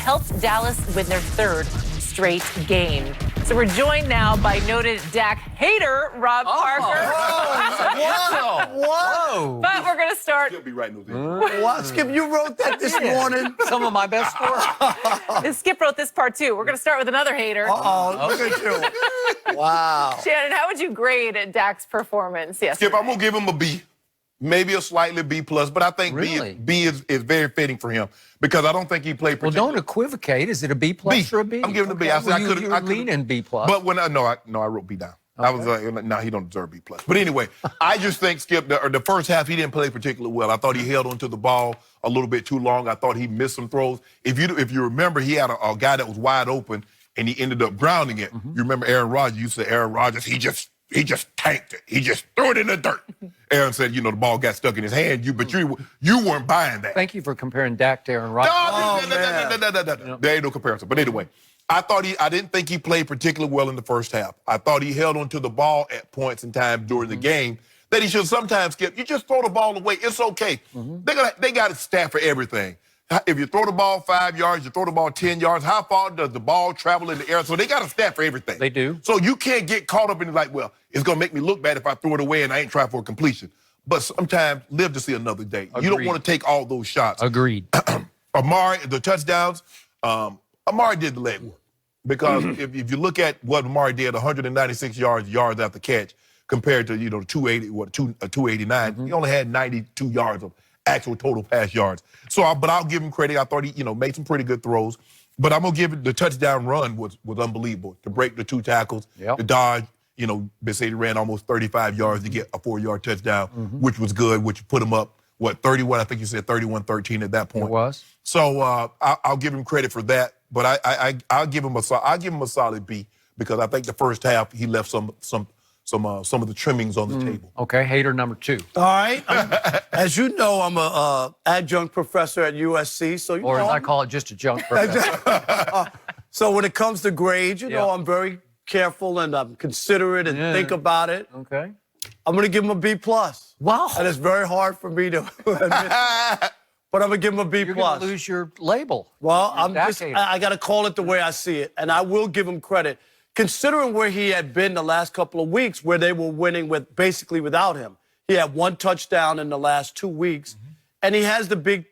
helped Dallas win their third straight game. So we're joined now by noted Dak hater, Rob Parker. Whoa. But we're going to start. Skip be writing those in. What? Skip, you wrote that this morning. Some of my best work. Skip wrote this part too. We're going to start with another hater. Oh, look at you. Wow. Shannon, how would you grade Dak's performance yesterday? Skip, I'm going to give him a B. Maybe a slightly B+, but I think Really? B is very fitting for him because I don't think he played Well, particularly. don't equivocate. Is it a B+ B. or a B? I'm giving it a B. Okay. I said Well, I could've- you're I could've- leaning B+. But when I wrote B down. I was like, no, he don't deserve B+. But anyway, I just think Skip, the first half, he didn't play particularly well. I thought he held onto the ball a little bit too long. I thought he missed some throws. If you remember, he had a guy that was wide open, and he ended up grounding it. You remember Aaron Rodgers? You said Aaron Rodgers, he just tanked it. He just threw it in the dirt. Aaron said, the ball got stuck in his hand. But you weren't buying that. Thank you for comparing Dak to Aaron Rodgers. No. There ain't no comparison. But anyway, I didn't think he played particularly well in the first half. I thought he held onto the ball at points in time during the game that he should sometimes skip. You just throw the ball away. It's okay. They got a stat for everything. If you throw the ball 5 yards, you throw the ball 10 yards, how far does the ball travel in the air? So they got a stat for everything. They do. So you can't get caught up in it like, well, it's going to make me look bad if I throw it away and I ain't trying for a completion. But sometimes live to see another day. Agreed. You don't want to take all those shots. Agreed. Amari, the touchdowns, Amari did the legwork. Because if you look at what Amari did, 196 yards after catch, compared to 289, he only had 92 yards of actual total pass yards. So, but I'll give him credit. I thought he made some pretty good throws. But I'm gonna give it the touchdown run was unbelievable to break the 2 tackles, the dodge. Basically ran almost 35 yards to get a 4-yard touchdown, which was good. Which put him up 31? I think you said 31-13 at that point. It was. So I'll give him credit for that. But I'll give him a solid B because I think the first half he left some of the trimmings on the table. Okay, hater number 2. All right. As you know, I'm a adjunct professor at USC. So Or as I call it, just a junk professor. So when it comes to grades, I'm very careful and I'm considerate and think about it. Okay. I'm going to give him a B+. Wow. And it's very hard for me to admit. But I'm going to give him a B+. You're going to lose your label. Well, hater. I got to call it the way I see it. And I will give him credit. Considering where he had been the last couple of weeks, where they were winning basically without him. He had 1 touchdown in the last 2 weeks. And he has the big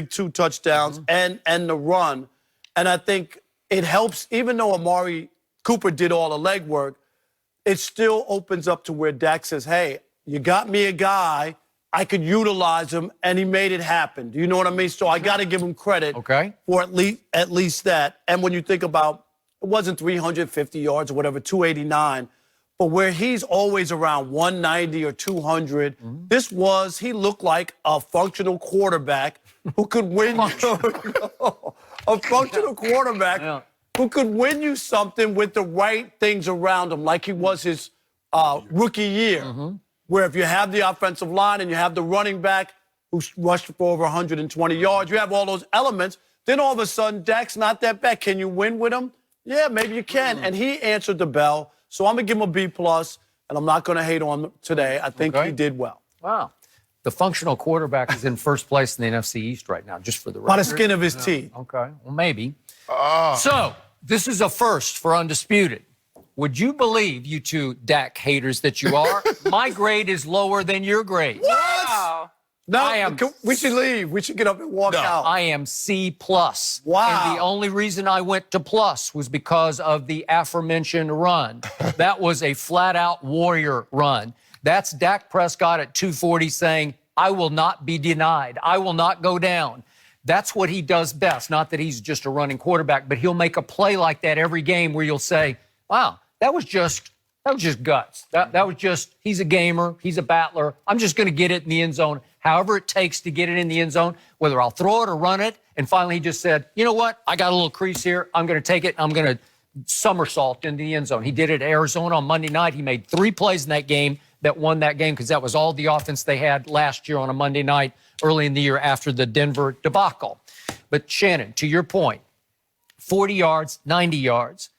2 touchdowns and the run. And I think it helps, even though Amari Cooper did all the legwork, it still opens up to where Dak says, hey, you got me a guy, I could utilize him, and he made it happen. Do you know what I mean? So I got to give him credit for at least that. And when you think about, it wasn't 350 yards or whatever, 289, but where he's always around 190 or 200, he looked like a functional quarterback who could win a functional quarterback who could win you something with the right things around him, like he was his rookie year. Where if you have the offensive line and you have the running back who rushed for over 120 yards, you have all those elements, then all of a sudden, Dak's not that bad. Can you win with him? Yeah, maybe you can. And he answered the bell. So I'm going to give him a B+, and I'm not going to hate on him today. I think he did well. Wow. The functional quarterback is in first place in the NFC East right now, just for the record. By the skin of his teeth. Okay, well, maybe. So, this is a first for Undisputed. Would you believe, you two Dak haters that you are, my grade is lower than your grade? Wow. No, we should leave. We should get up and walk out. I am C+. Wow. And the only reason I went to plus was because of the aforementioned run. That was a flat-out warrior run. That's Dak Prescott at 240 saying, I will not be denied. I will not go down. That's what he does best. Not that he's just a running quarterback, but he'll make a play like that every game where you'll say, wow, that was just guts. That was just, he's a gamer, he's a battler. I'm just going to get it in the end zone, however it takes to get it in the end zone, whether I'll throw it or run it. And finally he just said, you know what? I got a little crease here. I'm going to take it. I'm going to somersault into the end zone. He did it at Arizona on Monday night. He made 3 plays in that game that won that game because that was all the offense they had last year on a Monday night early in the year after the Denver debacle. But Shannon, to your point, 40 yards, 90 yards.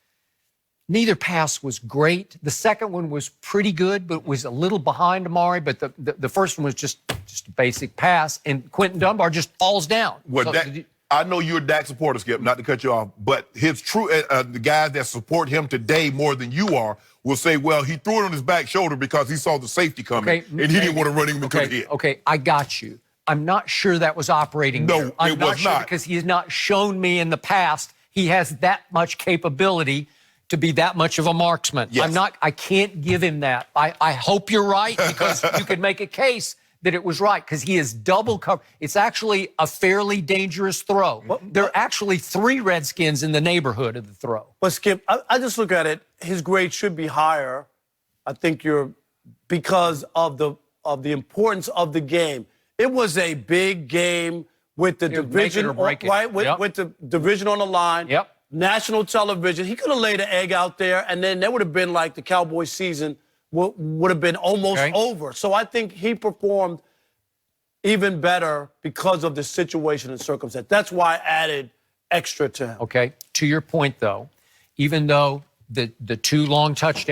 Neither pass was great. The second one was pretty good, but was a little behind Amari. But the first one was just a basic pass, and Quentin Dunbar just falls down. Well, So, I know you're a Dak supporter, Skip, not to cut you off, but his true the guys that support him today more than you are will say, well, he threw it on his back shoulder because he saw the safety coming, and he didn't want to run him into the head. Okay, I got you. I'm not sure that was operating No, there. I'm it not was sure not. because he has not shown me in the past he has that much capability to be that much of a marksman. Yes. I can't give him that. I hope you're right because you could make a case that it was right because he is double covered. It's actually a fairly dangerous throw. There are actually 3 Redskins in the neighborhood of the throw. But Skip, I just look at it. His grade should be higher. I think because of the importance of the game. It was a big game with the division, right? With the division on the line. Yep. National television. He could have laid an egg out there, and then that would have been like the Cowboys season would have been almost over. So I think he performed even better because of the situation and circumstance. That's why I added extra to him. Okay. To your point, though, even though the 2 long touchdowns